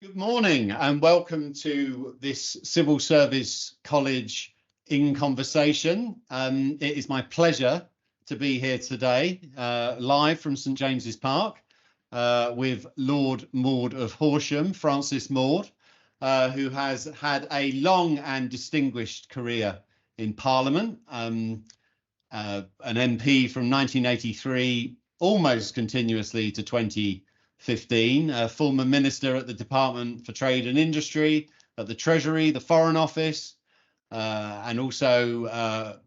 Good morning and welcome to this Civil Service College in Conversation. It is my pleasure to be here today live from St James's Park with Lord Maude of Horsham, Francis Maude, who has had a long and distinguished career in Parliament, an MP from 1983 almost continuously to 2015, a former minister at the Department for Trade and Industry, at the Treasury, the Foreign Office, and also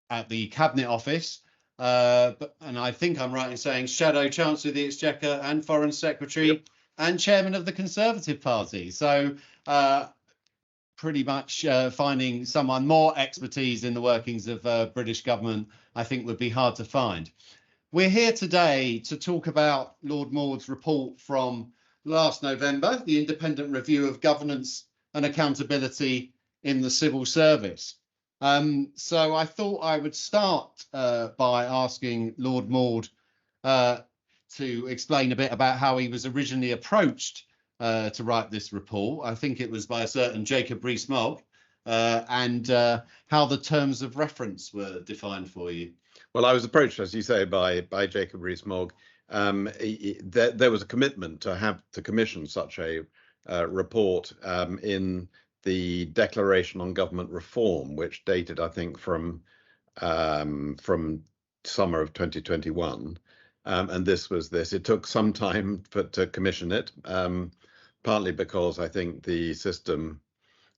at the Cabinet Office. And I think I'm right in saying Shadow Chancellor of the Exchequer and Foreign Secretary, yep, and Chairman of the Conservative Party. So pretty much finding someone more expertise in the workings of British government, I think, would be hard to find. We're here today to talk about Lord Maude's report from last November, the Independent Review of Governance and Accountability in the Civil Service. So I thought I would start by asking Lord Maude to explain a bit about how he was originally approached to write this report. I think it was by a certain Jacob Rees-Mogg, and how the terms of reference were defined for you. Well, I was approached, as you say, by Jacob Rees-Mogg. There was a commitment to commission such a report in the Declaration on Government Reform, which dated, I think, from summer of 2021. And this was this. It took some time to commission it, partly because I think the system,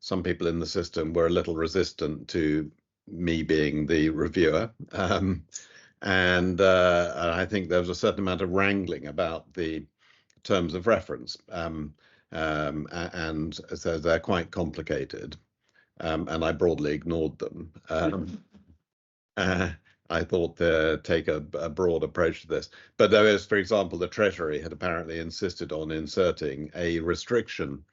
some people in the system were a little resistant to me being the reviewer, and I think there was a certain amount of wrangling about the terms of reference, and so they're quite complicated, and I broadly ignored them. I thought to take a broad approach to this, but there is, for example, the Treasury had apparently insisted on inserting a restriction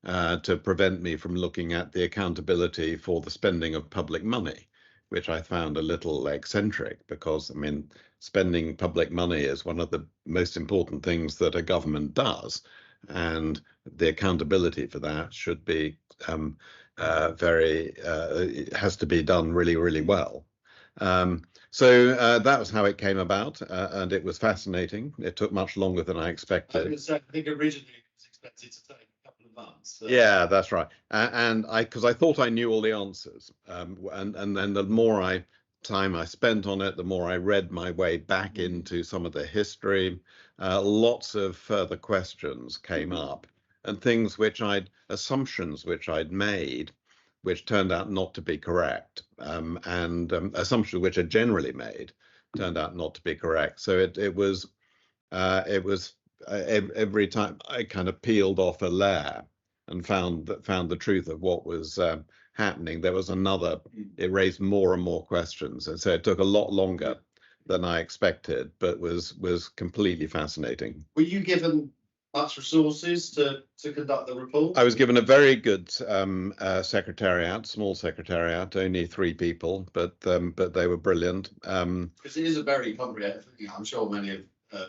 to prevent me from looking at the accountability for the spending of public money, which I found a little eccentric, because, I mean, spending public money is one of the most important things that a government does, and the accountability for that should be it has to be done really, really well. So that was how it came about, and it was fascinating. It took much longer than I expected. I think originally it was expected to take months. So. Yeah, that's right. And because I thought I knew all the answers, and then the more time I spent on it, the more I read my way back into some of the history. Lots of further questions came up, and assumptions which I'd made, which turned out not to be correct, and assumptions which are generally made turned out not to be correct. So it was every time I kind of peeled off a layer and found the truth of what was happening, there was it raised more and more questions, and so it took a lot longer than I expected, but was completely fascinating. Were you given much resources to conduct the report? I was given a very good secretariat, small secretariat, only 3 people, but they were brilliant. Because it is a very comprehensive. I'm sure many of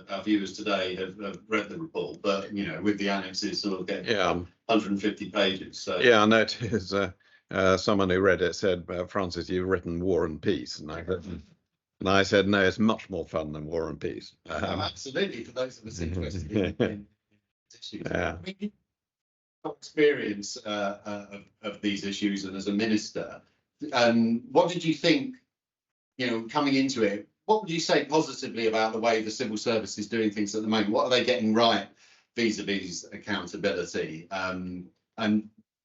our viewers today have read the report, but with the annexes sort of getting 150 pages. So yeah, I know it is. Someone who read it said, "Francis, you've written War and Peace," and I said, "No, it's much more fun than War and Peace." Absolutely, for those of us interested in issues. Yeah. I mean, experience of these issues, and as a minister, what did you think? Coming into it. What would you say positively about the way the civil service is doing things at the moment? What are they getting right vis-a-vis accountability? And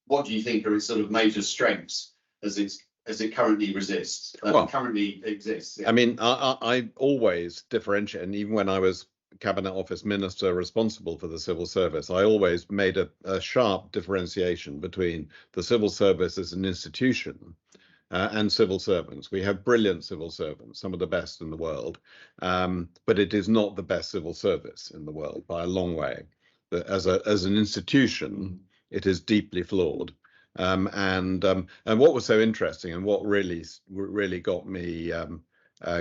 what do you think are its sort of major strengths as it currently currently exists? Yeah. I mean, I always differentiate, and even when I was Cabinet Office Minister responsible for the civil service, I always made a sharp differentiation between the civil service as an institution and civil servants. We have brilliant civil servants, some of the best in the world, but it is not the best civil service in the world by a long way. As an institution, it is deeply flawed. And what was so interesting, and what really got me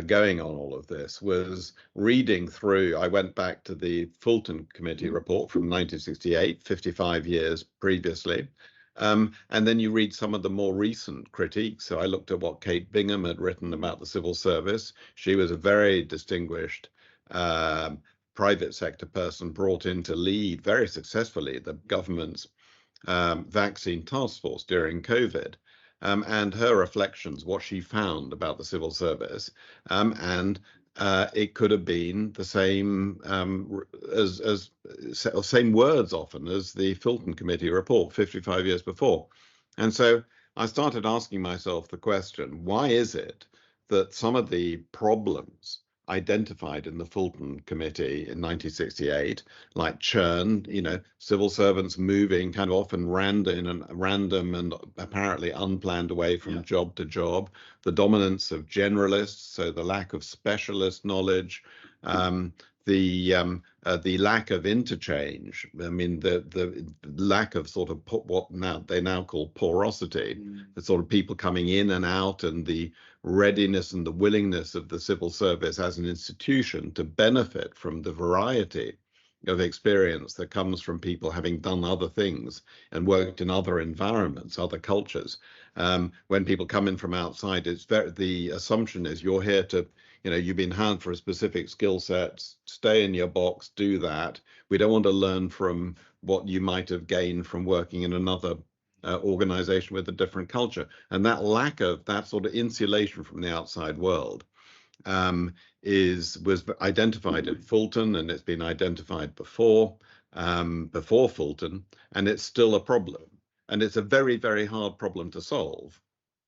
going on all of this was reading through. I went back to the Fulton Committee report from 1968, 55 years previously. And then you read some of the more recent critiques. So I looked at what Kate Bingham had written about the civil service. She was a very distinguished private sector person brought in to lead very successfully the government's vaccine task force during COVID. And her reflections, what she found about the civil service, and it could have been the same same words often as the Fulton Committee report 55 years before. And so I started asking myself the question, why is it that some of the problems identified in the Fulton Committee in 1968, like churn, civil servants moving kind of often random and apparently unplanned away from job to job, the dominance of generalists, so the lack of specialist knowledge, the lack of interchange. I mean, the lack of sort of what they now call porosity, the sort of people coming in and out, and the readiness and the willingness of the civil service as an institution to benefit from the variety of experience that comes from people having done other things and worked in other environments, other cultures. When people come in from outside, the assumption is you're here to, you've been hired for a specific skill set, stay in your box, do that. We don't want to learn from what you might have gained from working in another organization with a different culture. And that lack of that sort of insulation from the outside world was identified at Fulton, and it's been identified before Fulton, and it's still a problem. And it's a very, very hard problem to solve.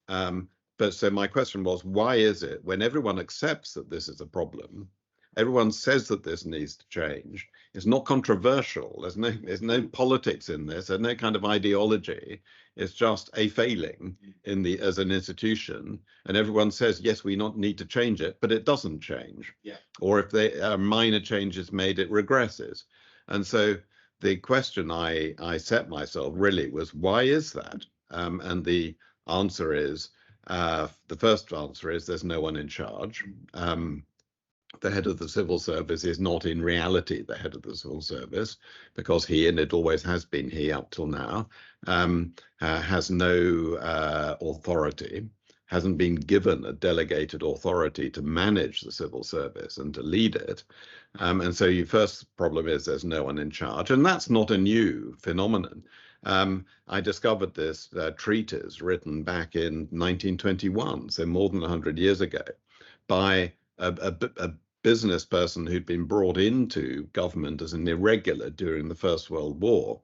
But so my question was, why is it when everyone accepts that this is a problem, everyone says that this needs to change, it's not controversial, there's no politics in this, there's no kind of ideology, it's just a failing as an institution, and everyone says, yes, we need to change it, but it doesn't change. Or if there are minor changes made, it regresses. And so the question I set myself really was, why is that? And the answer is, the first answer is there's no one in charge. The head of the civil service is not in reality the head of the civil service, because he, and it always has been he up till now, has no authority, hasn't been given a delegated authority to manage the civil service and to lead it. And so your first problem is there's no one in charge, and that's not a new phenomenon. I discovered this treatise written back in 1921, so more than 100 years ago, by a business person who'd been brought into government as an irregular during the First World War,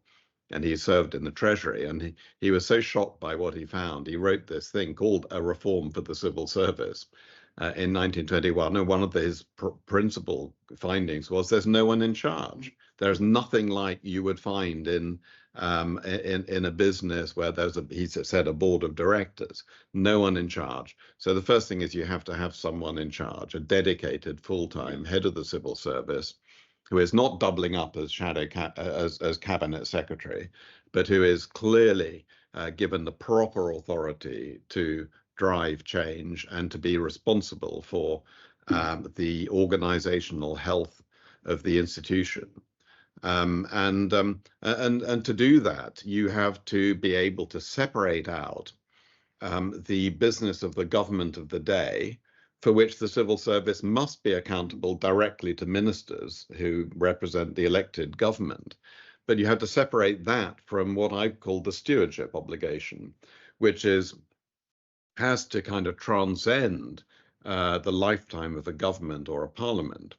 and he served in the Treasury, and he was so shocked by what he found, he wrote this thing called A Reform for the Civil Service in 1921, and one of his principal findings was there's no one in charge. There's nothing like you would find in a business where there's he said, a board of directors, no one in charge. So the first thing is you have to have someone in charge, a dedicated full-time head of the civil service, who is not doubling up as as cabinet secretary, but who is clearly given the proper authority to drive change and to be responsible for the organizational health of the institution. And to do that, you have to be able to separate out the business of the government of the day, for which the civil service must be accountable directly to ministers who represent the elected government. But you have to separate that from what I call the stewardship obligation, which has to kind of transcend the lifetime of a government or a parliament.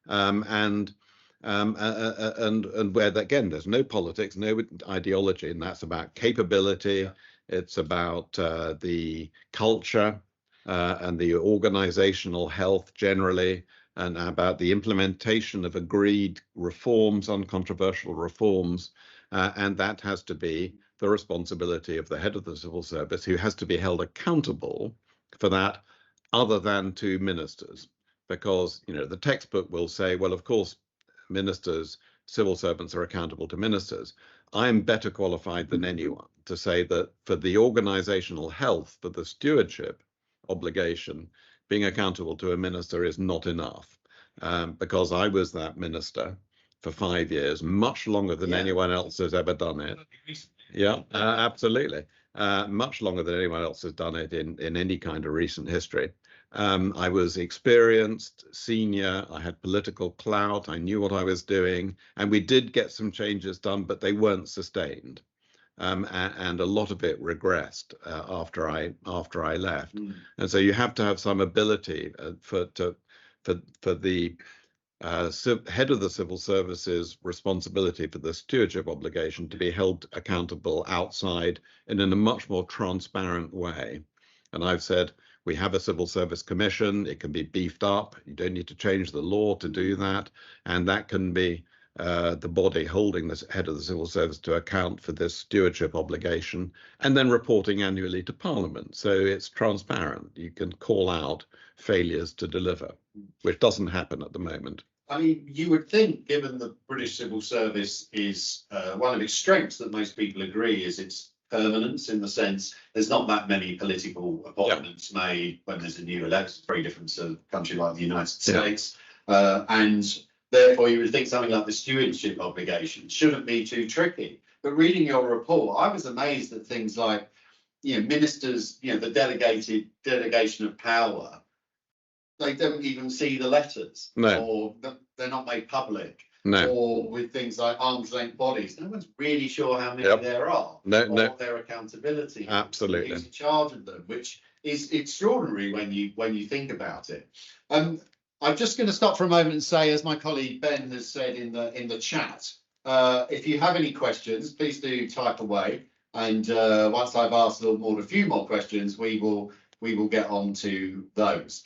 And where, again, there's no politics, no ideology, and that's about capability. It's about the culture and the organizational health generally, and about the implementation of agreed reforms, uncontroversial reforms. And that has to be the responsibility of the head of the civil service, who has to be held accountable for that, other than to ministers. Because, the textbook will say, well, of course, ministers, civil servants are accountable to ministers. I am better qualified than anyone to say that for the organizational health, for the stewardship obligation, being accountable to a minister is not enough, because I was that minister for 5 years, much longer than anyone else has ever done it. Yeah, absolutely. Much longer than anyone else has done it in any kind of recent history. I was experienced, senior, I had political clout, I knew what I was doing, and we did get some changes done, but they weren't sustained. And a lot of it regressed after I left. And so you have to have some ability for the head of the civil service's responsibility for the stewardship obligation to be held accountable outside and in a much more transparent way. And I've said we have a civil service commission. It can be beefed up. You don't need to change the law to do that. And that can be the body holding the head of the civil service to account for this stewardship obligation, and then reporting annually to Parliament. So it's transparent. You can call out failures to deliver, which doesn't happen at the moment. I mean, you would think, given the British civil service is one of its strengths, that most people agree is its permanence, in the sense there's not that many political appointments made when there's a new election. Very different to a country like the United States. And therefore, you would think something like the stewardship obligation shouldn't be too tricky. But reading your report, I was amazed at things like, ministers, the delegation of power. They don't even see the letters, or they're not made public. Or with things like arm's length bodies, no one's really sure how many there are, or what their accountability, absolutely, who's in charge of them, which is extraordinary when you think about it. I'm just going to stop for a moment and say, as my colleague Ben has said in the chat, if you have any questions, please do type away. And once I've asked Lord Maude a few more questions, we will get on to those.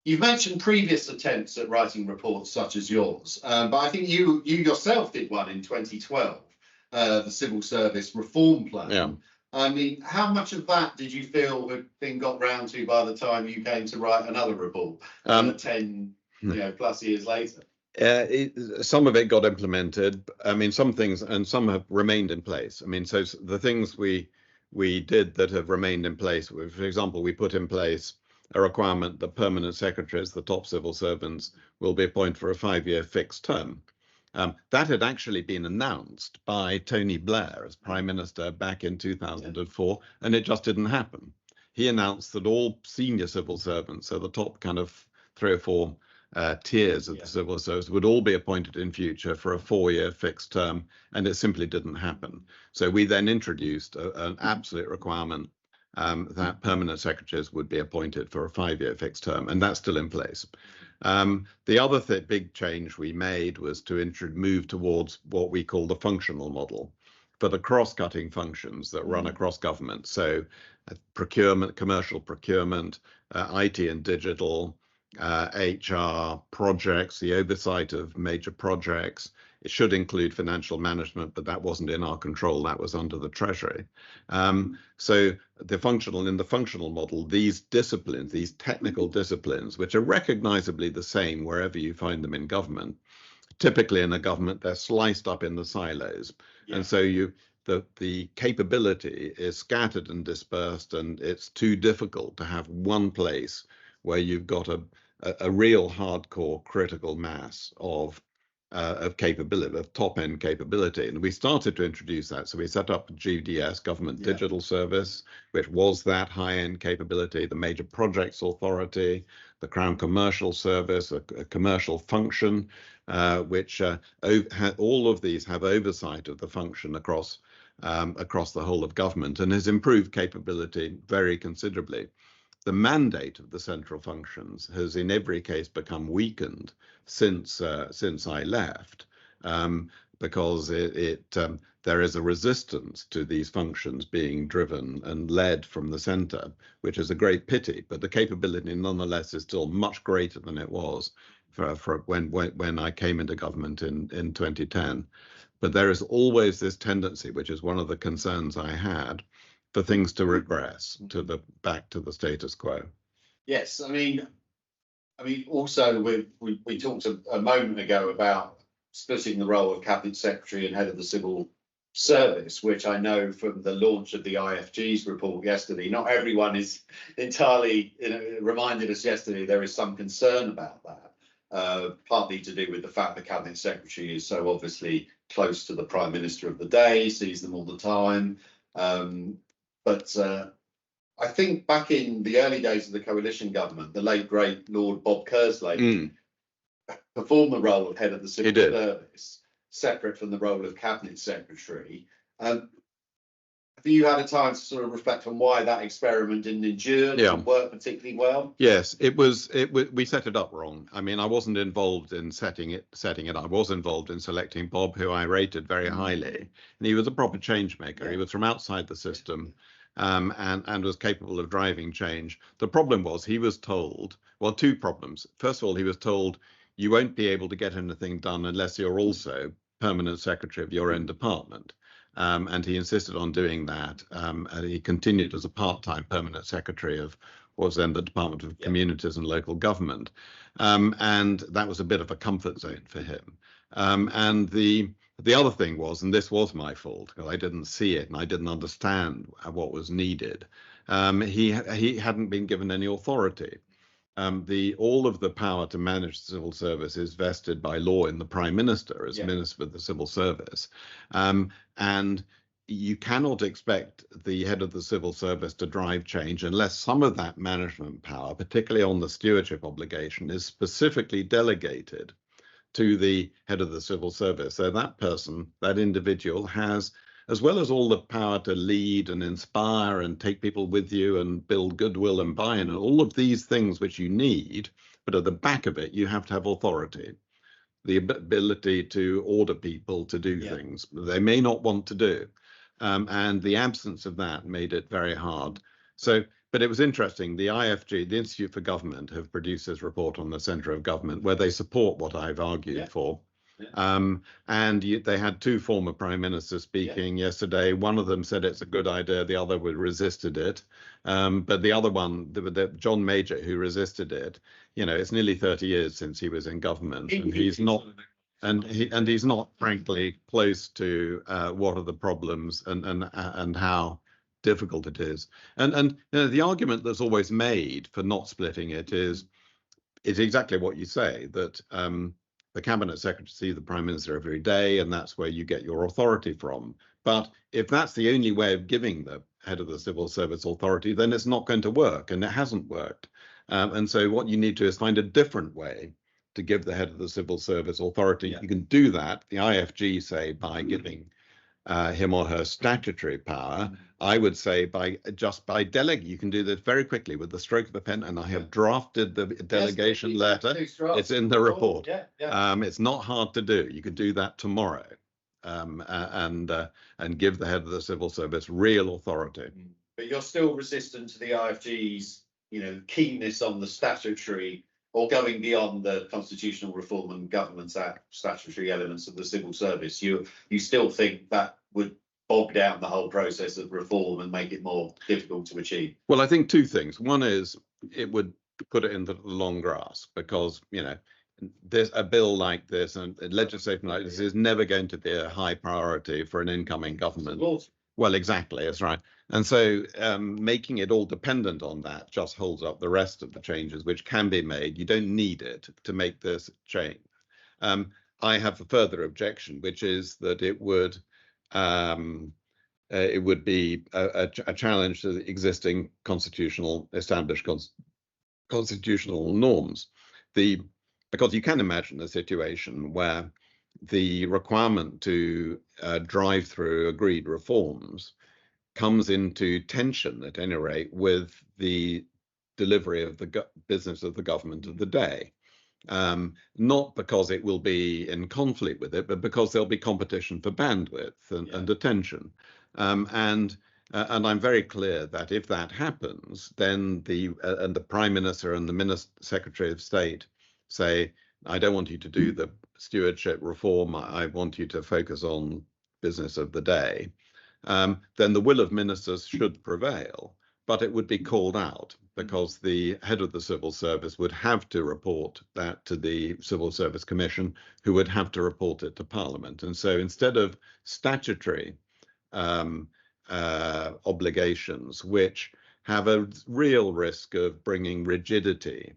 You've mentioned previous attempts at writing reports such as yours, but I think you yourself did one in 2012, the Civil Service Reform Plan. Yeah. I mean, how much of that did you feel had been got round to by the time you came to write another report 10 plus years later? Some of it got implemented. I mean, some things, and some have remained in place. I mean, so the things we did that have remained in place, for example, we put in place a requirement that permanent secretaries, the top civil servants, will be appointed for a 5-year fixed term. That had actually been announced by Tony Blair as Prime Minister back in 2004, and it just didn't happen. He announced that all senior civil servants, so the top kind of 3 or 4 tiers of the civil service, would all be appointed in future for a 4-year fixed term, and it simply didn't happen. So we then introduced an absolute requirement that permanent secretaries would be appointed for a 5-year fixed term, and that's still in place. The other big change we made was to move towards what we call the functional model for the cross-cutting functions that run across government. So procurement, commercial procurement, IT and digital, HR, projects, the oversight of major projects. It should include financial management, but that wasn't in our control. That was under the Treasury. So in the functional model, these disciplines, these technical disciplines, which are recognizably the same wherever you find them in government, typically in a government, they're sliced up in the silos. And so the capability is scattered and dispersed, and it's too difficult to have one place where you've got a real hardcore critical mass of capability, of top-end capability. And we started to introduce that. So we set up GDS, Government Digital Service, which was that high-end capability, the Major Projects Authority, the Crown Commercial Service, a commercial function, which all of these have oversight of the function across the whole of government, and has improved capability very considerably. The mandate of the central functions has in every case become weakened since I left, because there is a resistance to these functions being driven and led from the centre, which is a great pity. But the capability nonetheless is still much greater than it was for when I came into government in 2010. But there is always this tendency, which is one of the concerns I had, for things to regress back to the status quo. Yes, I mean, also we talked a moment ago about splitting the role of cabinet secretary and head of the civil service, which I know from the launch of the IFG's report yesterday, not everyone is entirely, reminded us yesterday there is some concern about that, partly to do with the fact the Cabinet Secretary is so obviously close to the Prime Minister of the day, sees them all the time. But I think back in the early days of the coalition government, the late great Lord Bob Kerslake performed the role of head of the civil service, separate from the role of Cabinet Secretary. Have you had a time to sort of reflect on why that experiment didn't endure, didn't work particularly well? Yes, we set it up wrong. I mean, I wasn't involved in setting it. I was involved in selecting Bob, who I rated very highly, and he was a proper change maker. He was from outside the system, and was capable of driving change. The problem was he was told, well, two problems. First of all, he was told you won't be able to get anything done unless you're also permanent secretary of your own department. And he insisted on doing that. And he continued as a part-time permanent secretary of what was then the Department of Communities and Local Government. And that was a bit of a comfort zone for him. And the other thing was, and this was my fault, because I didn't see it and I didn't understand what was needed, he hadn't been given any authority. All of the power to manage the civil service is vested by law in the Prime Minister as Minister of the Civil Service. And you cannot expect the head of the civil service to drive change unless some of that management power, particularly on the stewardship obligation, is specifically delegated to the head of the civil service. So that person, that individual, has, as well as all the power to lead and inspire and take people with you and build goodwill and buy-in and all of these things which you need, but at the back of it, you have to have authority, the ability to order people to do things they may not want to do. And the absence of that made it very hard. So, but it was interesting. The IFG, the Institute for Government, have produced this report on the centre of government where they support what I've argued for. And they had two former prime ministers speaking yesterday. One of them said it's a good idea. The other resisted it. But the other one, John Major, who resisted it, it's nearly 30 years since he was in government, and he's not. And he's not, frankly, close to what are the problems and how difficult it is. And the argument that's always made for not splitting it is exactly what you say, that the Cabinet Secretary sees the Prime Minister every day, and that's where you get your authority from. But if that's the only way of giving the head of the civil service authority, then it's not going to work, and it hasn't worked. And so what you need to is find a different way to give the head of the civil service authority. You can do that, the IFG say, by giving him or her statutory power. I would say by delegate. You can do this very quickly with the stroke of a pen, and I have drafted the delegation letter. It's in the report. It's not hard to do. You could do that tomorrow, and give the head of the civil service real authority. But you're still resistant to the IFG's, keenness on the statutory, or going beyond the Constitutional Reform and Governments Act statutory elements of the civil service. You still think that would bog down the whole process of reform and make it more difficult to achieve? Well, I think two things. One is it would put it in the long grass, because there's a bill like this and legislation like this is never going to be a high priority for an incoming government. Well, exactly, that's right. And so making it all dependent on that just holds up the rest of the changes which can be made. You don't need it to make this change. I have a further objection, which is that it would be a challenge to the existing established constitutional norms. Because you can imagine a situation where the requirement to drive through agreed reforms comes into tension, at any rate, with the delivery of the business of the government of the day. Not because it will be in conflict with it, but because there'll be competition for bandwidth and attention. And I'm very clear that if that happens, then the Prime Minister and the Secretary of State say, I don't want you to do the stewardship reform, I want you to focus on business of the day, then the will of ministers should prevail, but it would be called out, because the head of the civil service would have to report that to the Civil Service Commission, who would have to report it to Parliament. And so instead of statutory obligations, which have a real risk of bringing rigidity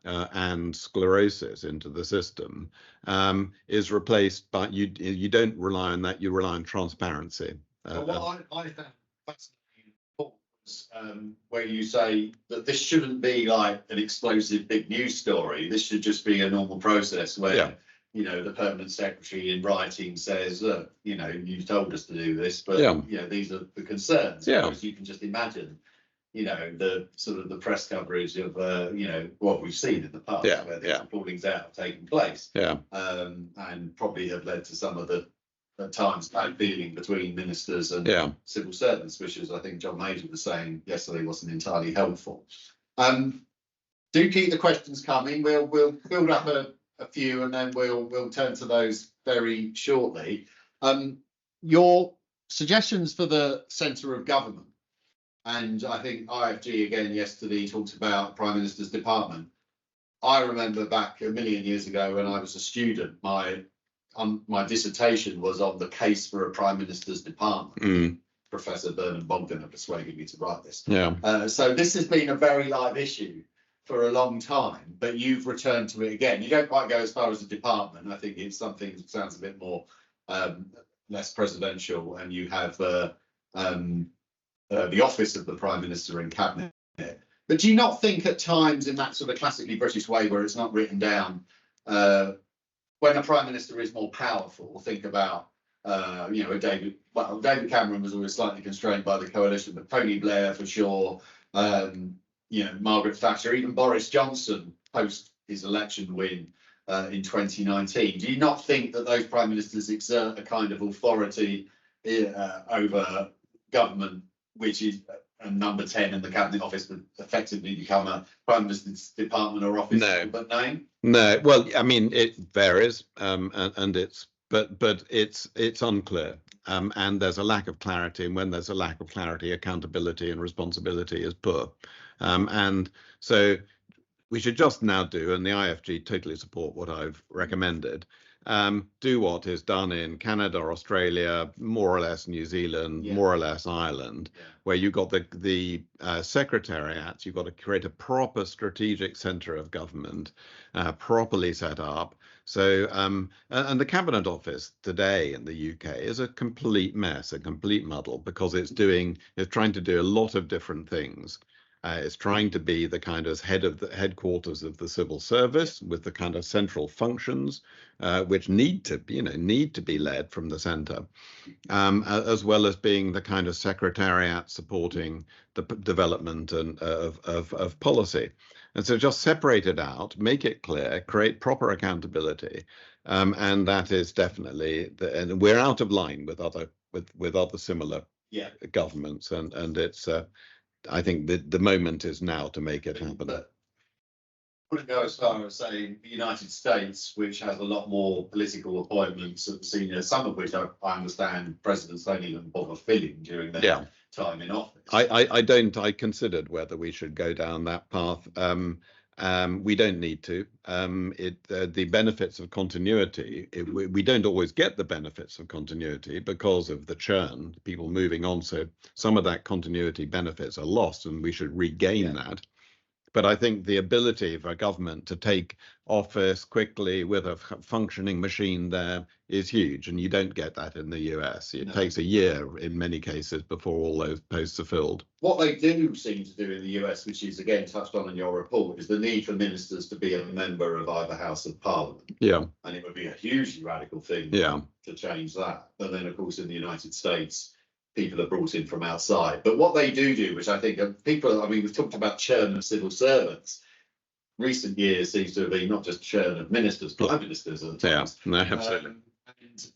and sclerosis into the system, is replaced by you don't rely on that, you rely on transparency. Well, what I found fascinating was where you say that this shouldn't be like an explosive big news story. This should just be a normal process where you know, the permanent secretary in writing says, look, you know, you told us to do this, but you know, these are the concerns. Because you can just imagine, you know, the sort of the press coverage of you know, what we've seen in the past where these reportings out have taken place, and probably have led to some of the at times bad feeling between ministers and civil servants, which, as I think John Maude was saying yesterday, wasn't entirely helpful. Do keep the questions coming. We'll build up a few, and then we'll turn to those very shortly. Your suggestions for the centre of government, and I think IFG again yesterday talked about Prime Minister's department. I remember back a million years ago when I was a student, my dissertation was on the case for a Prime Minister's department. Professor Bernard Bogdan persuaded me to write this. So this has been a very live issue for a long time, but you've returned to it again. You don't quite go as far as a department. I think it's something that sounds a bit more less presidential, and you have the office of the Prime Minister and Cabinet. But do you not think at times, in that sort of classically British way where it's not written down, when a Prime Minister is more powerful, think about you know, David Cameron was always slightly constrained by the coalition, but Tony Blair for sure, you know, Margaret Thatcher, even Boris Johnson post his election win in 2019. Do you not think that those prime ministers exert a kind of authority over government, which is number 10 in the cabinet office, would effectively become a prime minister's department or office? But name? No. Well, I mean, it varies, and it's but it's unclear, and there's a lack of clarity, and when there's a lack of clarity, accountability and responsibility is poor, and so we should just now do, and the IFG totally support what I've recommended, do what is done in Canada, Australia, more or less New Zealand, more or less Ireland, where you've got the secretariats, you've got to create a proper strategic centre of government, properly set up. So, and the Cabinet Office today in the UK is a complete mess, a complete muddle, because it's trying to do a lot of different things. It's trying to be the kind of head of the headquarters of the civil service with the kind of central functions, which need to be led from the centre, as well as being the kind of secretariat supporting the development of policy. And so just separate it out, make it clear, create proper accountability, and that is definitely and we're out of line with other similar governments, and it's. I think the moment is now to make it happen. But I wouldn't go as far as saying the United States, which has a lot more political appointments at the senior, some of which I understand presidents don't even bother filling during their time in office. I considered whether we should go down that path. We don't need to. The benefits of continuity, we don't always get the benefits of continuity because of the churn, people moving on. So some of that continuity benefits are lost, and we should regain that. But I think the ability for a government to take office quickly with a functioning machine there is huge, and you don't get that in the US. It takes a year in many cases before all those posts are filled. What they do seem to do in the US, which is again touched on in your report, is the need for ministers to be a member of either House of Parliament. And it would be a hugely radical thing to change that. But then, of course, in the United States, people are brought in from outside. But what they do, which I think people, I mean, we've talked about churn of civil servants. Recent years seems to have been not just churn of ministers, prime ministers at times. Absolutely. And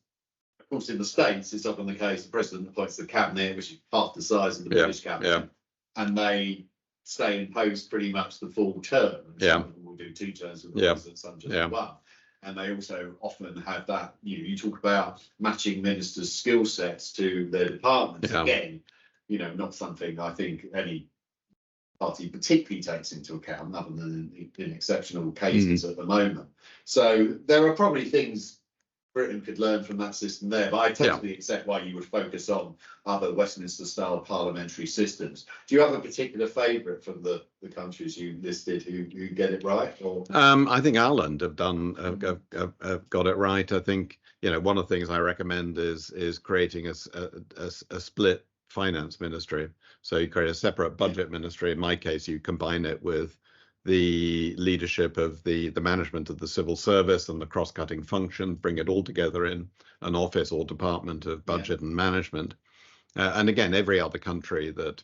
of course, in the States, it's often the case the president appoints the cabinet, which is half the size of the British cabinet, and they stay in post pretty much the full term. Some of them will do 2 terms with the president, some just 1. And they also often have that, you talk about matching ministers' skill sets to their departments. Again, not something I think any party particularly takes into account, other than in exceptional cases at the moment. So there are probably things Britain could learn from that system there, but I totally accept why you would focus on other Westminster-style parliamentary systems. Do you have a particular favourite from the countries you listed who get it right? Or I think Ireland have got it right. I think, you know, one of the things I recommend is creating a split finance ministry. So you create a separate budget ministry. In my case, you combine it with the leadership of the management of the civil service and the cross-cutting function, bring it all together in an office or department of budget and management. And again, every other country that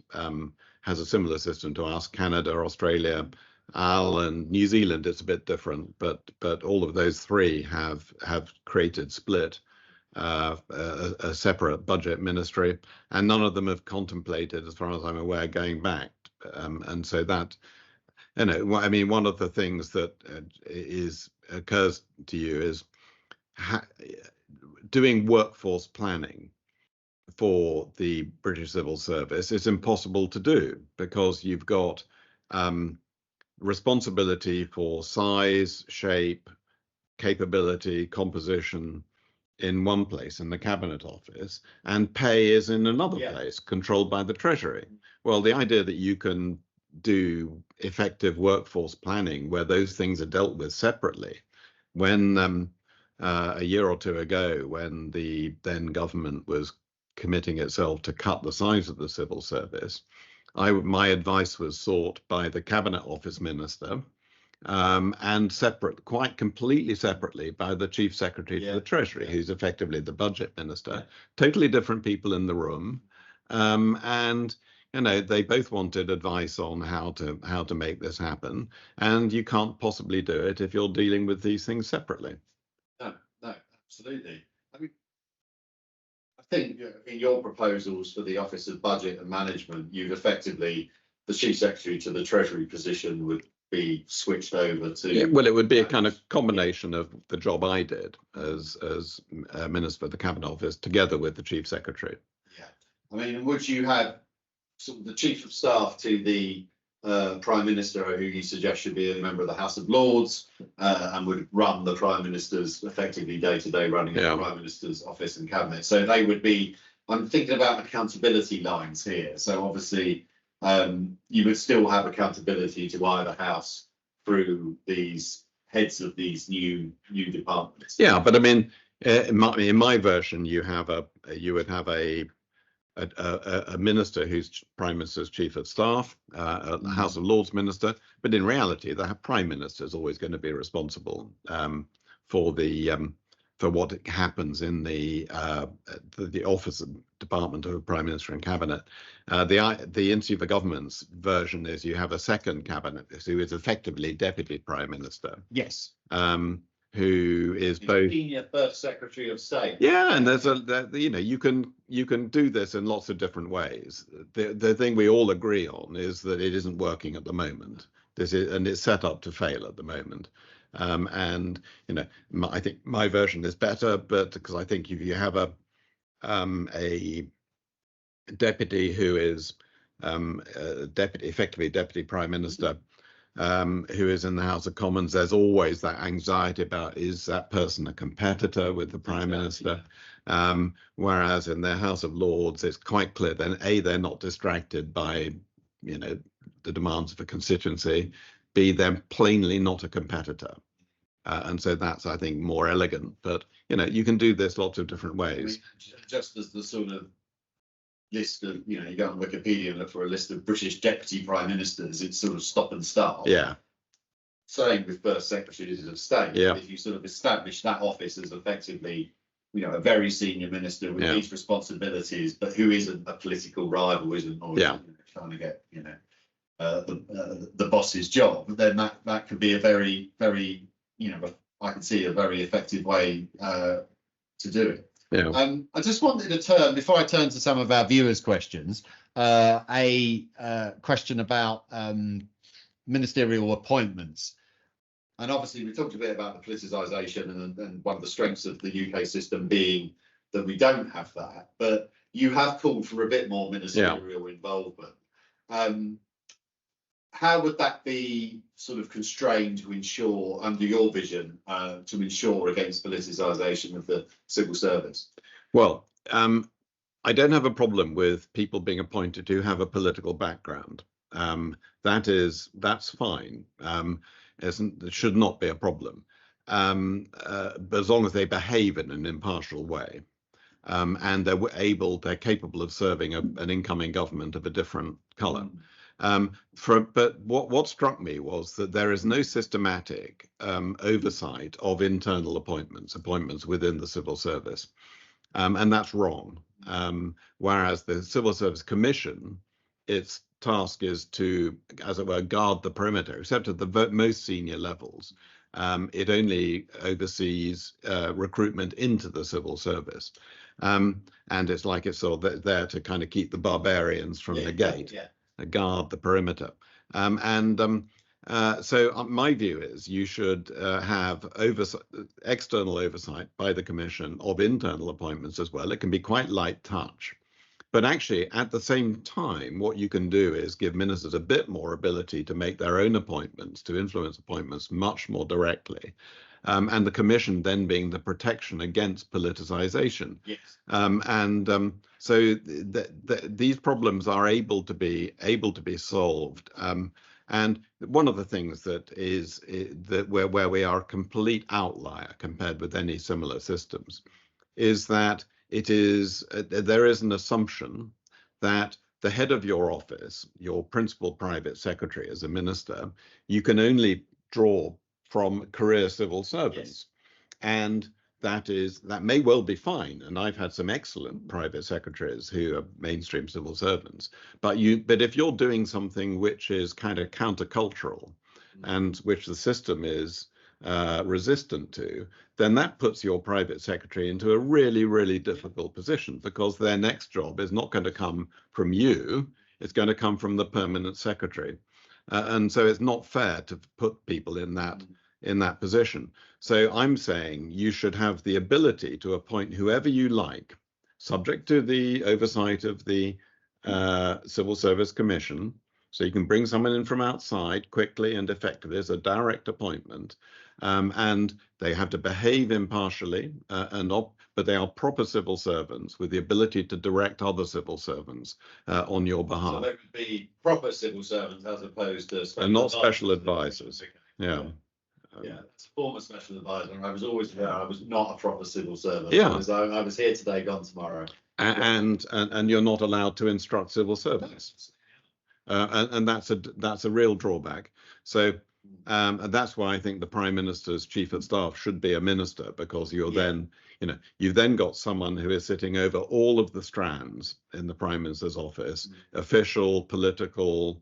has a similar system to us, Canada, Australia, Ireland, New Zealand, it's a bit different, but all of those three have created split a separate budget ministry, and none of them have contemplated, as far as I'm aware, going back. And so that, you know, I mean, one of the things that occurs to you is doing workforce planning for the British Civil Service is impossible to do, because you've got responsibility for size, shape, capability, composition in one place in the Cabinet Office, and pay is in another place, controlled by the Treasury. Well, the idea that you can do effective workforce planning where those things are dealt with separately, when a year or two ago, when the then government was committing itself to cut the size of the civil service, my advice was sought by the Cabinet Office Minister, and quite completely separately, by the Chief Secretary to the Treasury, who's effectively the Budget Minister. Totally different people in the room, and you know, they both wanted advice on how to make this happen, and you can't possibly do it if you're dealing with these things separately. No, absolutely. I mean, I think in your proposals for the Office of Budget and Management, you've effectively, the Chief Secretary to the Treasury position would be switched over to. Yeah, well, it would be a kind of combination of the job I did as Minister for the Cabinet Office, together with the Chief Secretary. Yeah, I mean, would you have sort of the Chief of Staff to the Prime Minister, who you suggest should be a member of the House of Lords, and would run the Prime Minister's effectively day-to-day running of the Prime Minister's office and cabinet? So they would be, I'm thinking about accountability lines here. So obviously you would still have accountability to either house through these heads of these new departments. Yeah, but I mean, in my version, you would have a minister who's Prime Minister's Chief of Staff, a House of Lords minister, but in reality, the Prime Minister is always going to be responsible for what happens in the office and department of the Prime Minister and Cabinet. The Institute for Government's version is you have a second cabinet who is effectively Deputy Prime Minister. Yes. Who is both senior First Secretary of State. Yeah, and there's you know, you can do this in lots of different ways. The thing we all agree on is that it isn't working at the moment. And it's set up to fail at the moment. And you know, I think my version is better, but because I think if you have a deputy who is effectively Deputy Prime Minister, who is in the House of Commons, there's always that anxiety about, is that person a competitor with the Prime Minister? Whereas in the House of Lords, it's quite clear then they're not distracted by, you know, the demands of a constituency, B, they're plainly not a competitor. And so that's, I think, more elegant. But, you know, you can do this lots of different ways. I mean, just as the sort of list of, you know, you go on Wikipedia and look for a list of British deputy prime ministers, it's sort of stop and start. Yeah. Same with first secretaries of state. Yeah. If you sort of establish that office as effectively, you know, a very senior minister with these responsibilities, but who isn't a political rival, isn't or isn't, you know, trying to get, you know, the boss's job, then that could be a very, very, you know, I can see a very effective way to do it. Yeah. I just wanted to turn, before I turn to some of our viewers' questions, a question about ministerial appointments. And obviously, we talked a bit about the politicisation and one of the strengths of the UK system being that we don't have that. But you have called for a bit more ministerial involvement. how would that be sort of constrained to ensure, under your vision, to ensure against politicisation of the civil service? Well, I don't have a problem with people being appointed who have a political background. That's fine. It should not be a problem, but as long as they behave in an impartial way, and they're capable of serving an incoming government of a different colour. But what struck me was that there is no systematic oversight of internal appointments within the civil service, and that's wrong. Whereas the Civil Service Commission, its task is to, as it were, guard the perimeter, except at the most senior levels. It only oversees recruitment into the civil service. And it's like it's sort of there to kind of keep the barbarians from the gate, guard the perimeter. So my view is you should have external oversight by the Commission of internal appointments as well. It can be quite light touch. But actually, at the same time, what you can do is give ministers a bit more ability to make their own appointments, to influence appointments much more directly. And the Commission then being the protection against politicisation. Yes. So these problems are able to be solved. And one of the things that is that where we are a complete outlier compared with any similar systems is that there is an assumption that the head of your office, your principal private secretary as a minister, you can only draw from career civil servants. Yes. And that may well be fine. And I've had some excellent private secretaries who are mainstream civil servants. But if you're doing something which is kind of countercultural and which the system is resistant to, then that puts your private secretary into a really, really difficult position, because their next job is not going to come from you. It's going to come from the permanent secretary. And so it's not fair to put people in that position. So I'm saying you should have the ability to appoint whoever you like, subject to the oversight of the Civil Service Commission. So you can bring someone in from outside quickly and effectively as a direct appointment, and they have to behave impartially, but they are proper civil servants with the ability to direct other civil servants on your behalf. So they would be proper civil servants as opposed to special advisors. Yeah. Yeah, it's a former special advisor. I was always there. I was not a proper civil servant. Yeah. I was here today, gone tomorrow. And you're not allowed to instruct civil servants. And that's a real drawback. So that's why I think the Prime Minister's Chief of Staff should be a minister, because you've then got someone who is sitting over all of the strands in the Prime Minister's office, official, political,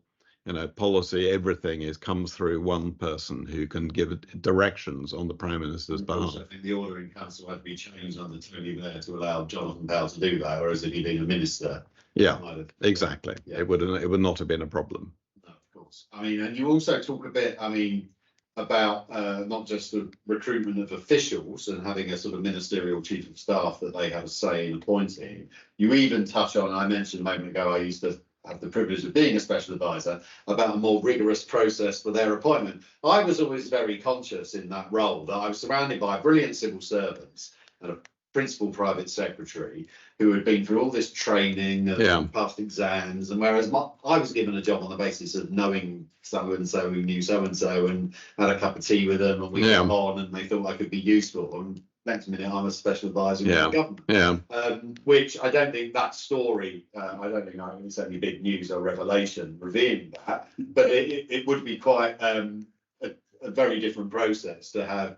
policy, everything comes through one person who can give directions on the Prime Minister's behalf. I think the order in council had to be changed under Tony Blair to allow Jonathan Pearse to do that, whereas if he'd been a minister, exactly. Yeah. It would not have been a problem. No, of course. I mean, and you also talk a bit, about not just the recruitment of officials and having a sort of ministerial chief of staff that they have a say in appointing. You even touch on, I mentioned a moment ago, I used to have the privilege of being a special advisor, about a more rigorous process for their appointment. I was always very conscious in that role that I was surrounded by brilliant civil servants and a principal private secretary who had been through all this training and passed exams, and whereas I was given a job on the basis of knowing so and so who knew so and had a cup of tea with them, and we got on, and they thought I could be useful. And next minute I'm a special advisor in the government. Which I don't think that story, I don't think it's any big news or revelation revealing that, but it would be quite a very different process to have,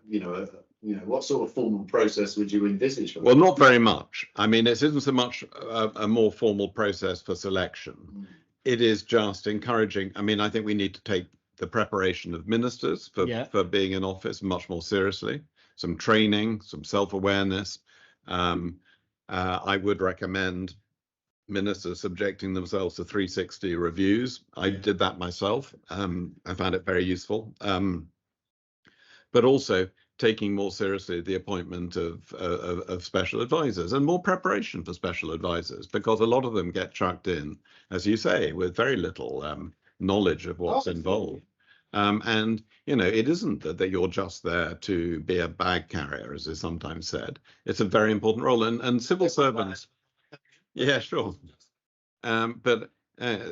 what sort of formal process would you envisage? Well, not very much. I mean, it isn't so much a more formal process for selection. It is just encouraging. I mean, I think we need to take the preparation of ministers for being in office much more seriously. Some training, some self-awareness. I would recommend ministers subjecting themselves to 360 reviews. I did that myself. I found it very useful. But also taking more seriously the appointment of special advisors and more preparation for special advisors, because a lot of them get chucked in, as you say, with very little knowledge of what's involved. And, you know, it isn't that you're just there to be a bag carrier, as is sometimes said. It's a very important role. And civil servants, yeah, sure. But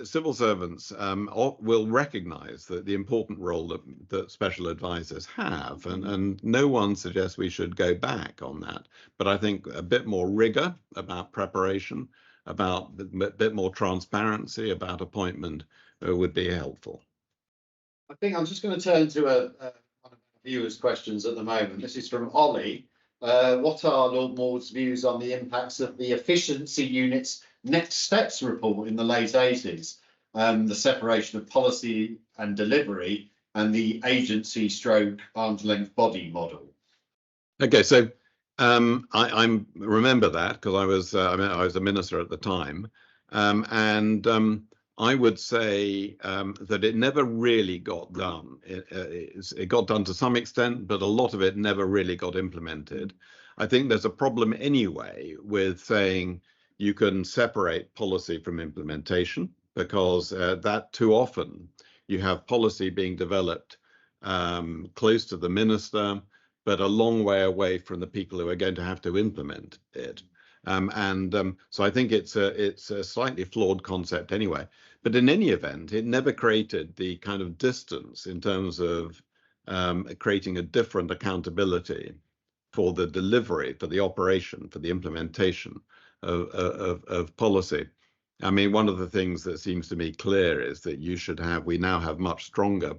civil servants will recognize that the important role that special advisors have, and no one suggests we should go back on that. But I think a bit more rigor about preparation, about a bit more transparency about appointment would be helpful. I think I'm just going to turn to one of our viewers' questions at the moment. This is from Ollie. What are Lord Maude's views on the impacts of the efficiency unit's next steps report in the late 80s, the separation of policy and delivery, and the agency stroke arm's length body model? Okay, so I remember that because I was a minister at the time, and I would say that it never really got done. It got done to some extent, but a lot of it never really got implemented. I think there's a problem anyway with saying you can separate policy from implementation, because that too often you have policy being developed close to the minister, but a long way away from the people who are going to have to implement it. So I think it's a slightly flawed concept anyway. But in any event, it never created the kind of distance in terms of creating a different accountability for the delivery, for the operation, for the implementation of policy. I mean, one of the things that seems to me clear is that we now have much stronger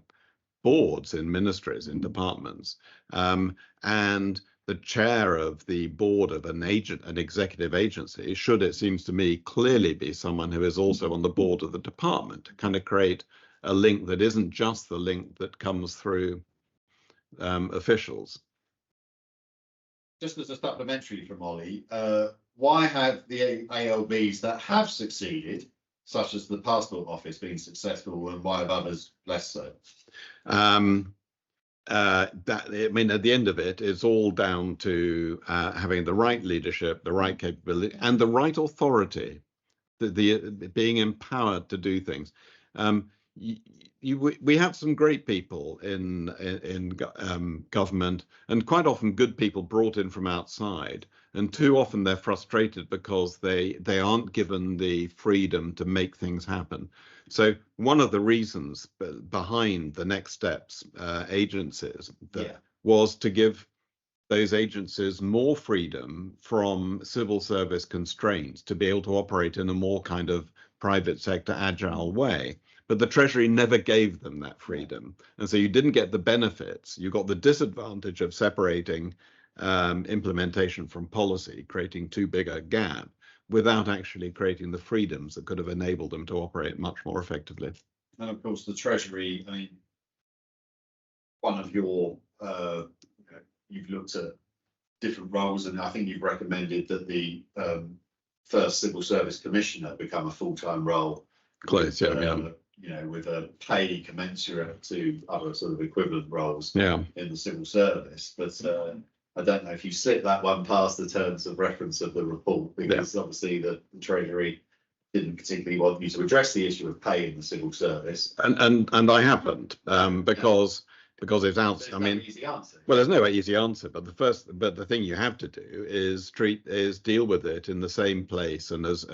boards in ministries, in departments, and the chair of the board of an executive agency should, it seems to me, clearly be someone who is also on the board of the department, to kind of create a link that isn't just the link that comes through officials. Just as a supplementary from Ollie, why have the ALBs that have succeeded, such as the Passport Office, been successful, and why have others less so? At the end of it, it's all down to having the right leadership, the right capability, and the right authority, being empowered to do things. We have some great people in government, and quite often good people brought in from outside, and too often they're frustrated because they aren't given the freedom to make things happen. So one of the reasons behind the Next Steps agencies was to give those agencies more freedom from civil service constraints to be able to operate in a more kind of private sector agile way. But the Treasury never gave them that freedom. And so you didn't get the benefits. You got the disadvantage of separating implementation from policy, creating too big a gap, without actually creating the freedoms that could have enabled them to operate much more effectively. And of course, the Treasury, I mean, one of your, you've looked at different roles, and I think you've recommended that the first Civil Service Commissioner become a full-time role. Close, you know, with a pay commensurate to other sort of equivalent roles in the civil service. But I don't know if you slip that one past the terms of reference of the report, because obviously the Treasury didn't particularly want you to address the issue of pay in the civil service. And I haven't, because it's out. I mean, easy answer. Well, there's no easy answer, but the thing you have to do is deal with it in the same place, and as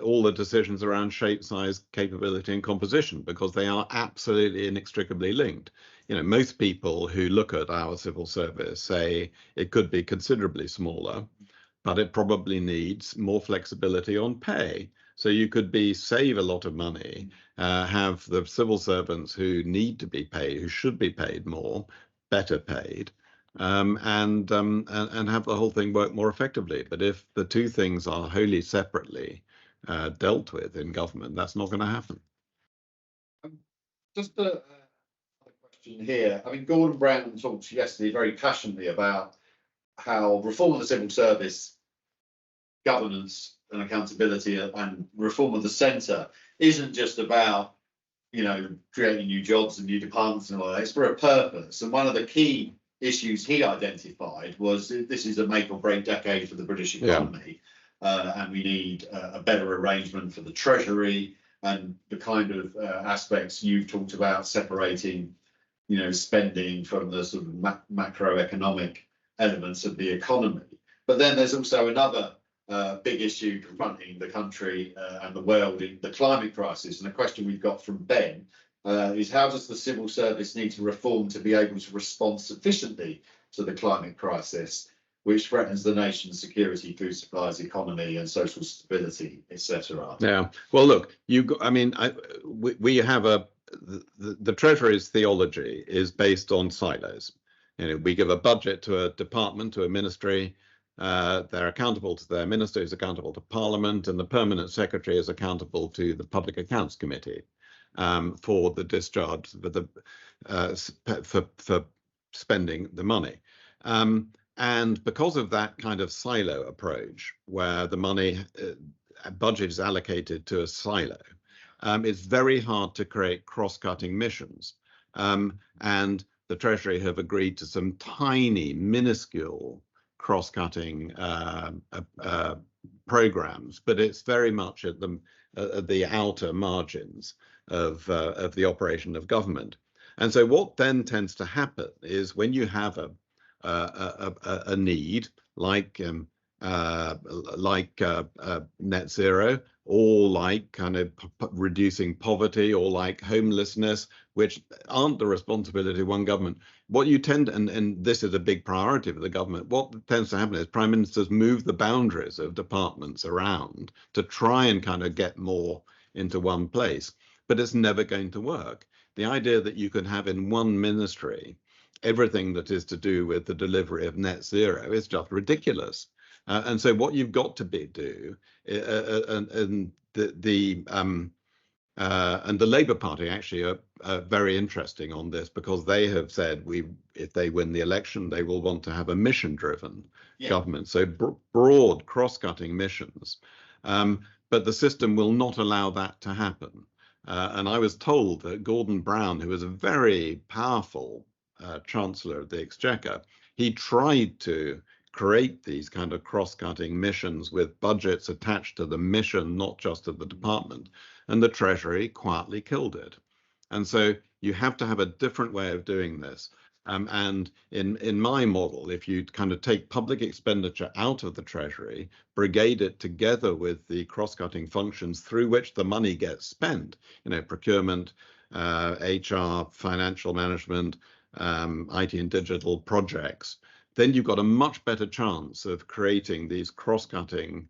all the decisions around shape, size, capability, and composition, because they are absolutely inextricably linked. You know, most people who look at our civil service say it could be considerably smaller, but it probably needs more flexibility on pay. So you could save a lot of money, have the civil servants who need to be paid, who should be paid more, better paid, and have the whole thing work more effectively. But if the two things are wholly separately dealt with in government, that's not going to happen. Just a question here. I mean, Gordon Brown talked yesterday very passionately about how reform of the civil service, governance and accountability, and reform of the centre isn't just about, you know, creating new jobs and new departments and all that. It's for a purpose. And one of the key issues he identified was this is a make or break decade for the British economy, and we need a better arrangement for the Treasury, and the kind of aspects you've talked about, separating, spending from the sort of macroeconomic elements of the economy. But then there's also another big issue confronting the country and the world in the climate crisis. And a question we've got from Ben is, how does the civil service need to reform to be able to respond sufficiently to the climate crisis, which threatens the nation's security, food supplies, economy, and social stability, etc.? Yeah. Well, look, we have the Treasury's theology is based on silos. We give a budget to a department, to a ministry. They're accountable to their minister, who's accountable to Parliament, and the permanent secretary is accountable to the Public Accounts Committee for the discharge, for spending the money. And because of that kind of silo approach, where the money budget is allocated to a silo, it's very hard to create cross-cutting missions. And the Treasury have agreed to some tiny, minuscule cross-cutting programs, but it's very much at the outer margins of the operation of government. And so what then tends to happen is, when you have a need like net zero, or like kind of reducing poverty, or like homelessness, which aren't the responsibility of one government, what you tend, and this is a big priority for the government, what tends to happen is prime ministers move the boundaries of departments around to try and kind of get more into one place. But it's never going to work. The idea that you can have in one ministry everything that is to do with the delivery of net zero is just ridiculous. And so what you've got to do, and the Labour Party actually are very interesting on this, because they have said if they win the election, they will want to have a mission-driven government, so broad cross-cutting missions. But the system will not allow that to happen. And I was told that Gordon Brown, who was a very powerful Chancellor of the Exchequer, he tried to create these kind of cross-cutting missions with budgets attached to the mission, not just to the department, and the Treasury quietly killed it. And so you have to have a different way of doing this. And in my model, if you kind of take public expenditure out of the Treasury, brigade it together with the cross-cutting functions through which the money gets spent, procurement, HR, financial management, IT and digital projects, then you've got a much better chance of creating these cross-cutting,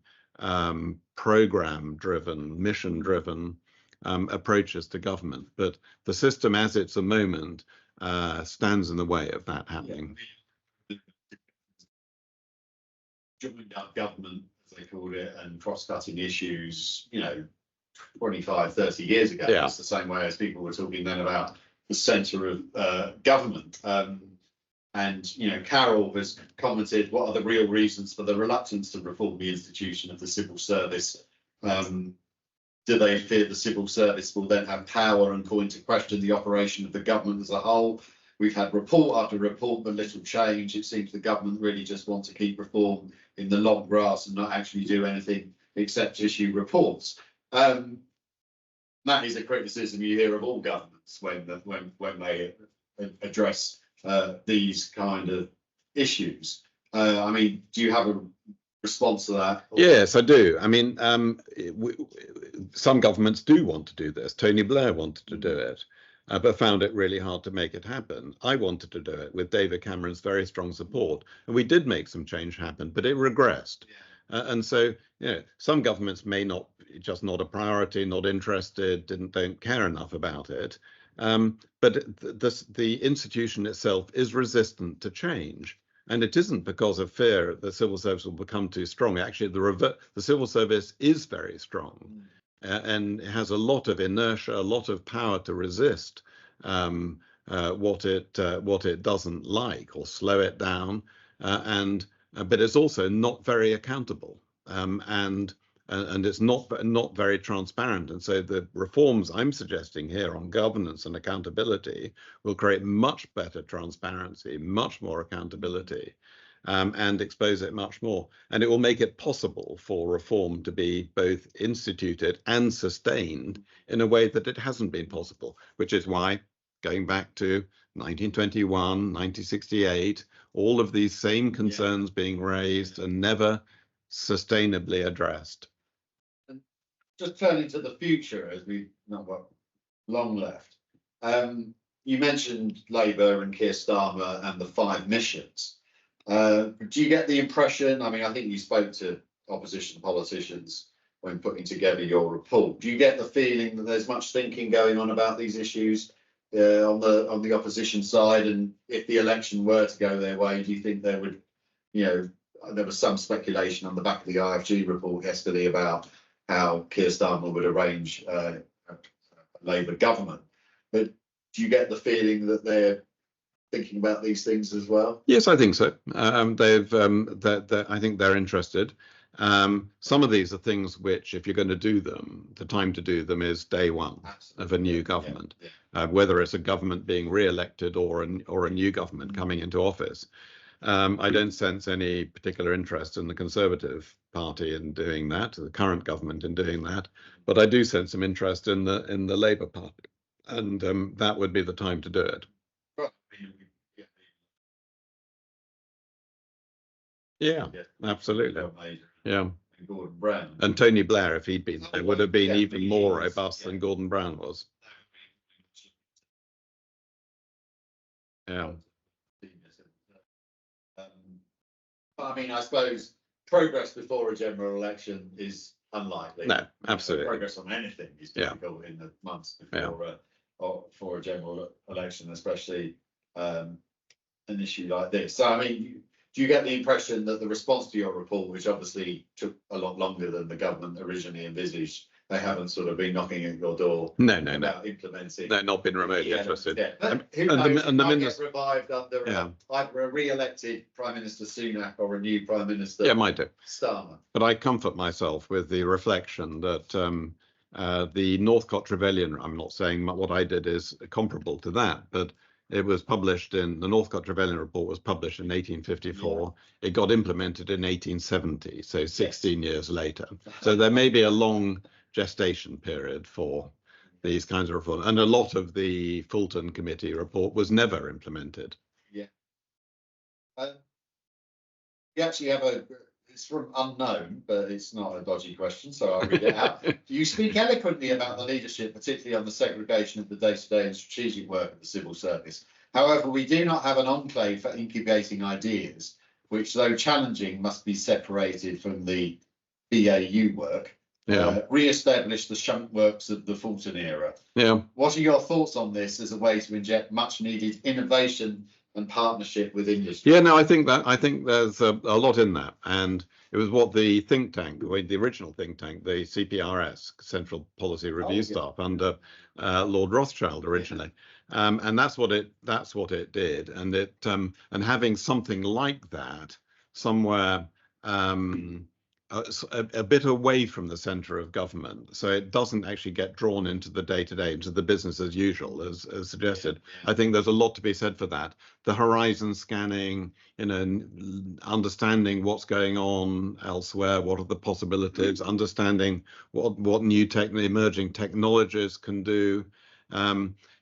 program-driven, mission-driven approaches to government. But the system as it's a moment stands in the way of that happening. Joined up government, as they called it, and cross-cutting issues, 25, 30 years ago. Yeah. It's the same way as people were talking then about the centre of government. And Carol has commented, what are the real reasons for the reluctance to reform the institution of the civil service? Do they fear the civil service will then have power and call into question the operation of the government as a whole? We've had report after report, but little change. It seems the government really just want to keep reform in the long grass and not actually do anything except issue reports. That is a criticism you hear of all governments when they address these kind of issues. Do you have a response to that? Yes, I do. Some governments do want to do this. Tony Blair wanted to do it, but found it really hard to make it happen. I wanted to do it with David Cameron's very strong support, and we did make some change happen, but it regressed. And so, some governments may not, just not a priority, not interested, don't care enough about it. But the institution itself is resistant to change. And it isn't because of fear the civil service will become too strong. Actually, the civil service is very strong, and it has a lot of inertia, a lot of power to resist what it doesn't like or slow it down. But it's also not very accountable, and it's not very transparent. And so the reforms I'm suggesting here on governance and accountability will create much better transparency, much more accountability, and expose it much more. And it will make it possible for reform to be both instituted and sustained in a way that it hasn't been possible, which is why, going back to 1921, 1968, all of these same concerns being raised and never sustainably addressed. And just turning to the future, as we've not got long left, you mentioned Labour and Keir Starmer and the 5 missions. Do you get the impression, I mean, I think you spoke to opposition politicians when putting together your report. Do you get the feeling that there's much thinking going on about these issues on the opposition side? And if the election were to go their way, do you think there would, there was some speculation on the back of the IFG report yesterday about how Keir Starmer would arrange a Labour government. But do you get the feeling that they're thinking about these things as well? Yes, I think so. I think they're interested. Some of these are things which, if you're going to do them, the time to do them is day one. Absolutely. Of a new government, whether it's a government being re-elected or a new government coming into office. I don't sense any particular interest in the Conservative Party in doing that, the current government in doing that, but I do sense some interest in the Labour Party, and that would be the time to do it. Yeah, absolutely. Yeah. Gordon Brown. And Tony Blair, if he'd been there, would have been even more robust than Gordon Brown was. Yeah. I mean, I suppose progress before a general election is unlikely. No, absolutely. Progress on anything is difficult in the months before for a general election, especially an issue like this. So, I mean, do you get the impression that the response to your report, which obviously took a lot longer than the government originally envisaged, they haven't sort of been knocking at your door? No. Implementing. No, not been remotely interested. Who knows, and the minister get revived under either a re-elected Prime Minister Sunak or a new Prime Minister. Yeah, might do. Starmer. But I comfort myself with the reflection that the Northcote Trevelyan, I'm not saying what I did is comparable to that, but it was published in, the Northcote Trevelyan report was published in 1854. Yeah. It got implemented in 1870, so 16 years later. So there may be a long gestation period for these kinds of reforms. And a lot of the Fulton Committee report was never implemented. Yeah. You actually have it's from unknown, but it's not a dodgy question, so I'll read it out. You speak eloquently about the leadership, particularly on the segregation of the day-to-day and strategic work of the civil service. However, we do not have an enclave for incubating ideas, which, though challenging, must be separated from the BAU work. Re-establish the shunt works of the Fulton era. Yeah. What are your thoughts on this as a way to inject much-needed innovation and partnership with industry? Yeah, no, I think there's a lot in that, and it was what the think tank, the original think tank, the CPRS, Central Policy Review Staff, under Lord Rothschild originally, and that's what it did, and and having something like that somewhere a bit away from the centre of government, so it doesn't actually get drawn into the day-to-day, into the business as usual, as suggested. I think there's a lot to be said for that. The horizon scanning, understanding what's going on elsewhere, what are the possibilities, understanding what new emerging technologies can do.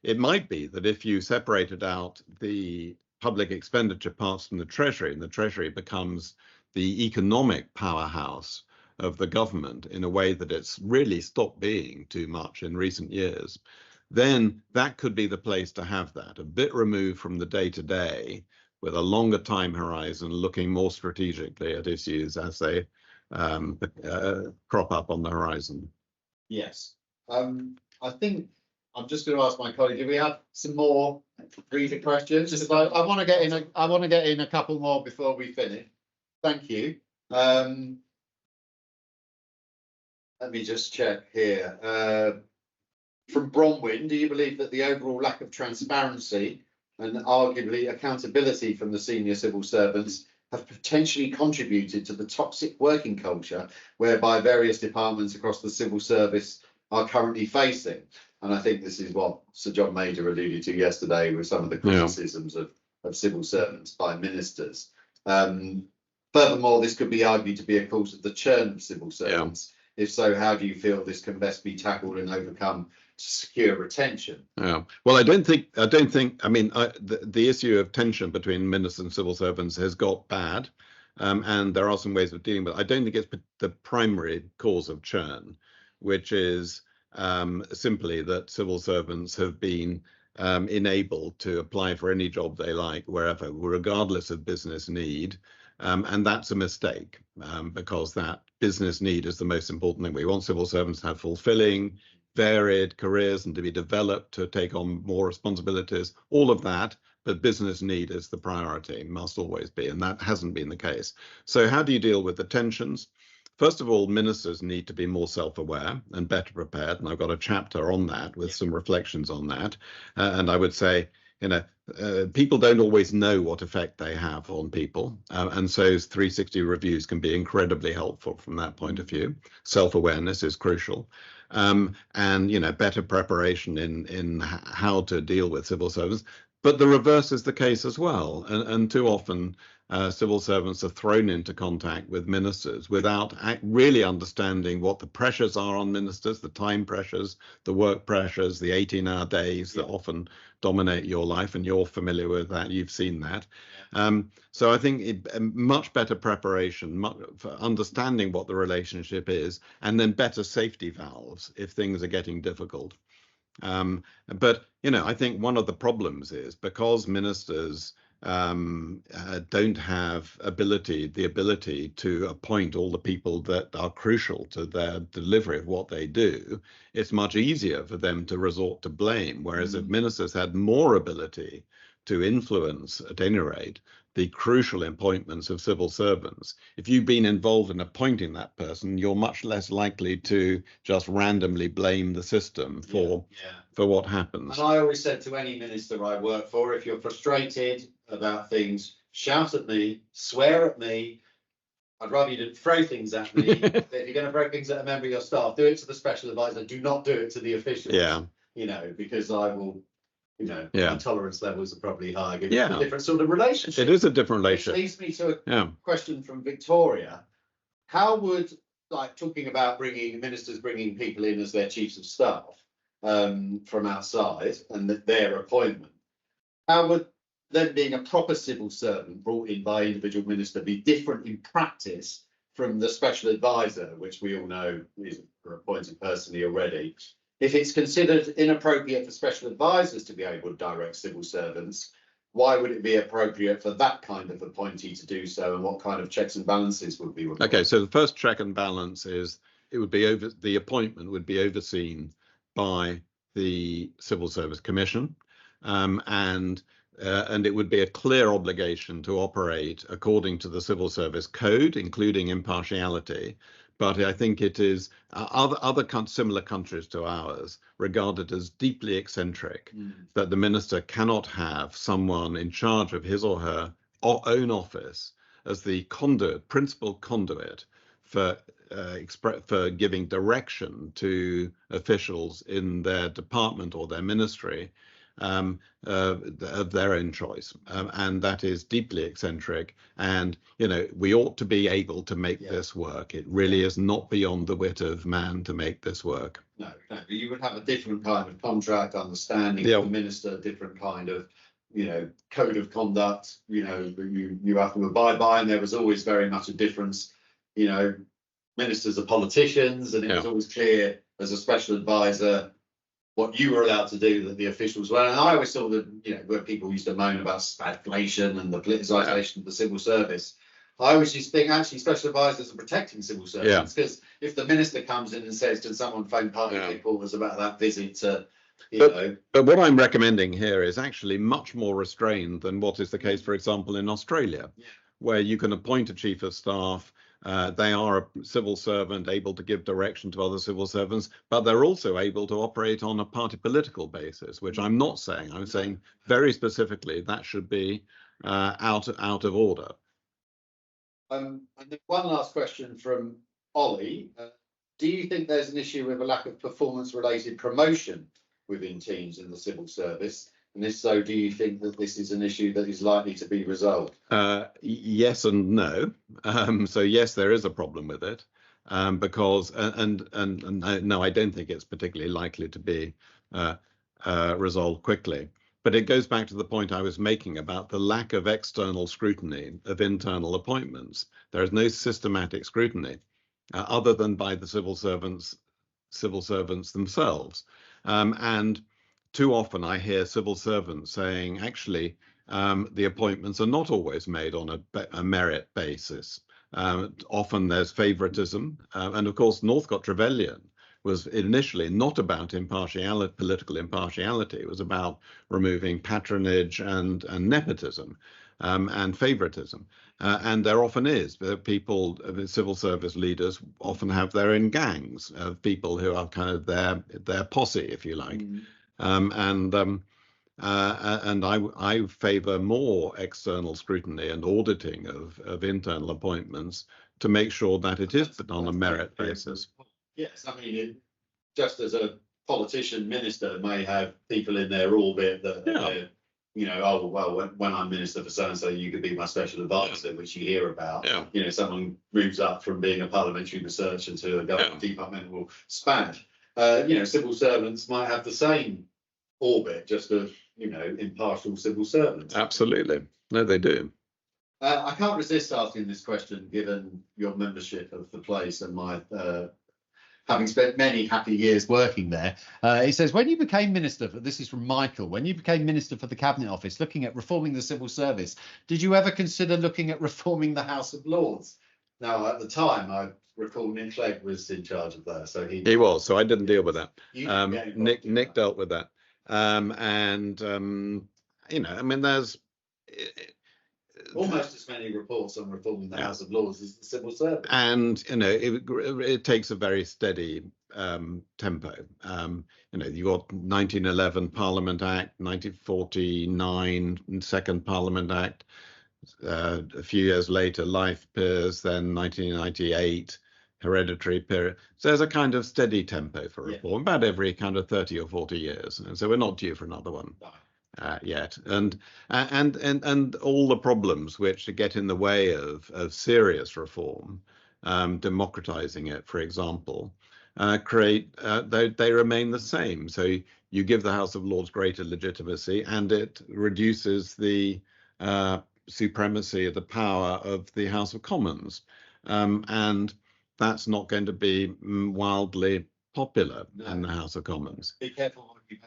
It might be that if you separated out the public expenditure parts from the Treasury, and the Treasury becomes the economic powerhouse of the government in a way that it's really stopped being too much in recent years, then that could be the place to have that, a bit removed from the day-to-day, with a longer time horizon, looking more strategically at issues as they crop up on the horizon. Yes. I think I'm just going to ask my colleague, do we have some more reader questions? I want to get in a couple more before we finish. Thank you. Let me just check here. From Bronwyn, do you believe that the overall lack of transparency and arguably accountability from the senior civil servants have potentially contributed to the toxic working culture whereby various departments across the civil service are currently facing? And I think this is what Sir John Major alluded to yesterday with some of the criticisms of civil servants by ministers. Furthermore, this could be argued to be a cause of the churn of civil servants. If so, how do you feel this can best be tackled and overcome to secure retention? Yeah. Well, I don't think. I mean, the issue of tension between ministers and civil servants has got bad, and there are some ways of dealing with it. I don't think it's the primary cause of churn, which is simply that civil servants have been enabled to apply for any job they like, wherever, regardless of business need. And that's a mistake, because that business need is the most important thing. We want civil servants to have fulfilling, varied careers and to be developed, to take on more responsibilities, all of that. But business need is the priority, must always be, and that hasn't been the case. So how do you deal with the tensions? First of all, ministers need to be more self-aware and better prepared, and I've got a chapter on that with some reflections on that. And I would say, people don't always know what effect they have on people, and so 360 reviews can be incredibly helpful from that point of view. Self-awareness is crucial, and better preparation in how to deal with civil servants. But the reverse is the case as well, and too often civil servants are thrown into contact with ministers without really understanding what the pressures are on ministers, the time pressures, the work pressures, the 18-hour days that often dominate your life, and you're familiar with that, you've seen that. So I think much better preparation for understanding what the relationship is, and then better safety valves if things are getting difficult. But I think one of the problems is because ministers don't have the ability to appoint all the people that are crucial to their delivery of what they do, it's much easier for them to resort to blame. Whereas if ministers had more ability to influence, at any rate, the crucial appointments of civil servants, if you've been involved in appointing that person, you're much less likely to just randomly blame the system for what happens. And I always said to any minister I work for, if you're frustrated about things, shout at me, swear at me. I'd rather you didn't throw things at me. If you're going to throw things at a member of your staff, do it to the special advisor. Do not do it to the officials. Because I will. My tolerance levels are probably high. It's a different sort of relationship. It is a different relationship. Which leads me to a question from Victoria. How would, talking about ministers bringing people in as their chiefs of staff from outside and their appointment, how would them being a proper civil servant brought in by individual minister be different in practice from the special advisor, which we all know is appointed personally already? If it's considered inappropriate for special advisors to be able to direct civil servants, why would it be appropriate for that kind of appointee to do so, and what kind of checks and balances would be required? Okay, so the first check and balance is the appointment would be overseen by the Civil Service Commission, and it would be a clear obligation to operate according to the Civil Service Code, including impartiality. But I think it is other similar countries to ours regarded as deeply eccentric that the minister cannot have someone in charge of his or her own office as the principal conduit for giving direction to officials in their department or their ministry of their own choice, and that is deeply eccentric. And we ought to be able to make this work. It really is not beyond the wit of man to make this work. No, you would have a different kind of contract understanding of the minister, different kind of code of conduct you have to abide by, and there was always very much a difference. Ministers are politicians, and it was always clear as a special advisor what you were allowed to do that the officials were. And I always saw that, where people used to moan about stagflation and the politicisation of the civil service, I always used to think actually special advisors are protecting civil servants, because if the minister comes in and says, can someone phone party headquarters about that visit to, But what I'm recommending here is actually much more restrained than what is the case, for example, in Australia, where you can appoint a chief of staff. They are a civil servant able to give direction to other civil servants, but they're also able to operate on a party political basis, which I'm not saying. I'm saying very specifically that should be out of order. And then one last question from Ollie. Do you think there's an issue with a lack of performance-related promotion within teams in the civil service? And if so, do you think that this is an issue that is likely to be resolved? Yes and no. So yes, there is a problem with it, because no, I don't think it's particularly likely to be resolved quickly. But it goes back to the point I was making about the lack of external scrutiny of internal appointments. There is no systematic scrutiny other than by the civil servants themselves. And too often I hear civil servants saying, actually, the appointments are not always made on a merit basis. Often there's favoritism. And of course, Northcote Trevelyan was initially not about impartiality, political impartiality. It was about removing patronage and nepotism and favoritism. And there often is. People, civil service leaders often have their own gangs of people who are kind of their posse, if you like. And I favour more external scrutiny and auditing of internal appointments to make sure that it is on a merit basis. Yes, I mean, just as a politician, minister may have people in their orbit that, oh, well, when I'm minister for so-and-so, you could be my special advisor, which you hear about. Someone moves up from being a parliamentary researcher to a government departmental span. Civil servants might have the same orbit, just of, impartial civil servants. Absolutely. No, they do. I can't resist asking this question, given your membership of the place and my having spent many happy years working there. He says, when you became minister, this is from Michael, when you became minister for the Cabinet Office, looking at reforming the civil service, did you ever consider looking at reforming the House of Lords? Now, at the time, I recall Nick Clegg was in charge of that. So he was, so I didn't deal with that. Nick dealt with that. I mean, there's almost as many reports on reforming the House of Lords as the civil service. And, it takes a very steady tempo. You got 1911 Parliament Act, 1949 Second Parliament Act, a few years later Life Peers, then 1998 hereditary period. So there's a kind of steady tempo for reform, about every kind of 30 or 40 years. And so we're not due for another one. Yet, and all the problems which get in the way of serious reform, democratizing it, for example, they remain the same. So you give the House of Lords greater legitimacy, and it reduces the supremacy of the power of the House of Commons, and that's not going to be wildly popular in the House of Commons. Be careful what you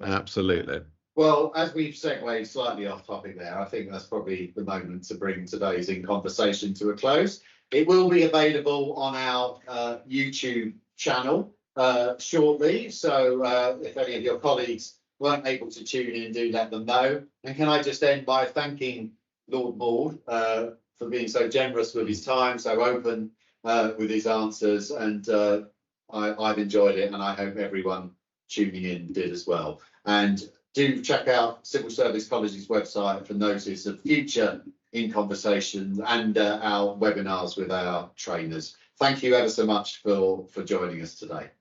absolutely. Well, as we've segued slightly off topic there, I think that's probably the moment to bring today's In Conversation to a close. It will be available on our YouTube channel shortly. So if any of your colleagues weren't able to tune in, do let them know. And can I just end by thanking Lord Maude for being so generous with his time, so open with his answers. And I've enjoyed it, and I hope everyone tuning in did as well. And do check out Civil Service College's website for notice of future In Conversation and our webinars with our trainers. Thank you ever so much for joining us today.